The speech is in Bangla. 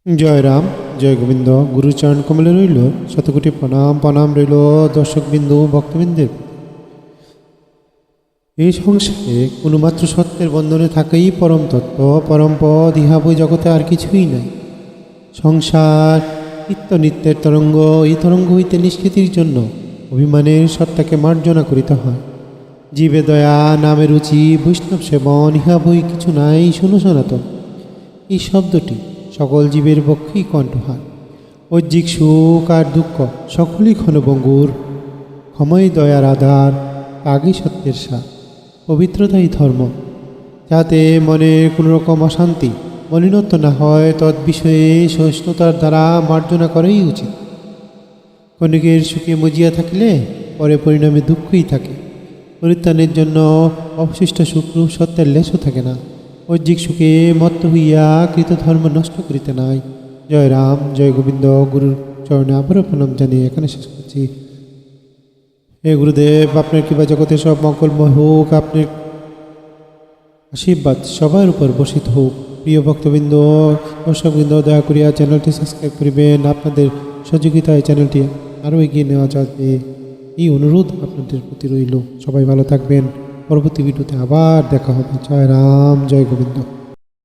জয় রাম, জয় গোবিন্দ। গুরুচরণ কমলে রইল শতকোটি প্রণাম। প্রণাম রইল দর্শকবিন্দু ভক্তবৃন্দের। এই সংসারে কোনো মাত্র সত্যের বন্ধনে থাকাই পরম তত্ত্ব, পরম পদ। ইহা বই জগতে আর কিছুই নাই। সংসার নিত্য নিত্যের তরঙ্গ। এই তরঙ্গ হইতে নিষ্কৃতির জন্য অভিমানের সত্তাকে মার্জনা করিতে হয়। জীবে দয়া, নামে রুচি, বৈষ্ণব সেবন, ইহা বই কিছু নাই। শুনো সনাতন, এই শব্দটি সকল জীবের পক্ষেই কণ্ঠহার। ঐজ্জিক সুখ আর দুঃখ সকলই ক্ষণভঙ্গুর। ক্ষমই দয়ার আধার, আগেই সত্যের সার। পবিত্রতাই ধর্ম। যাতে মনে কোনো রকম অশান্তি, মলিনত্ব না হয়, তদ্বিষয়ে সহিষ্ণুতার দ্বারা মার্জনা করাই উচিত। কণিকের সুখে মজিয়া থাকিলে পরে পরিণামে দুঃখই থাকে। পরিত্রাণের জন্য অবশিষ্ট সুখরূপ সত্যের লেশও থাকে না। ঐজ্জিক সুখে মত্ত হইয়া কৃতধর্ম নষ্ট করিতে নাই। জয় রাম, জয় গোবিন্দ। গুরুর চরণে আবারও প্রণাম জানিয়ে এখানে শেষ করছি। হে গুরুদেব, আপনার কৃপা জগতে সব মঙ্গলময় হোক। আপনার আশীর্বাদ সবার উপর বর্ষিত হোক। প্রিয় ভক্তবৃন্দ, দর্শকবৃন্দ, দয়া করিয়া চ্যানেলটি সাবস্ক্রাইব করিবেন। আপনাদের সহযোগিতায় চ্যানেলটি আরও এগিয়ে নেওয়া যাবে, এই অনুরোধ আপনাদের প্রতি রইল। সবাই ভালো থাকবেন। পরবর্তী ভিডিওতে আবার দেখা হবে। জয় রাম, জয় গোবিন্দ।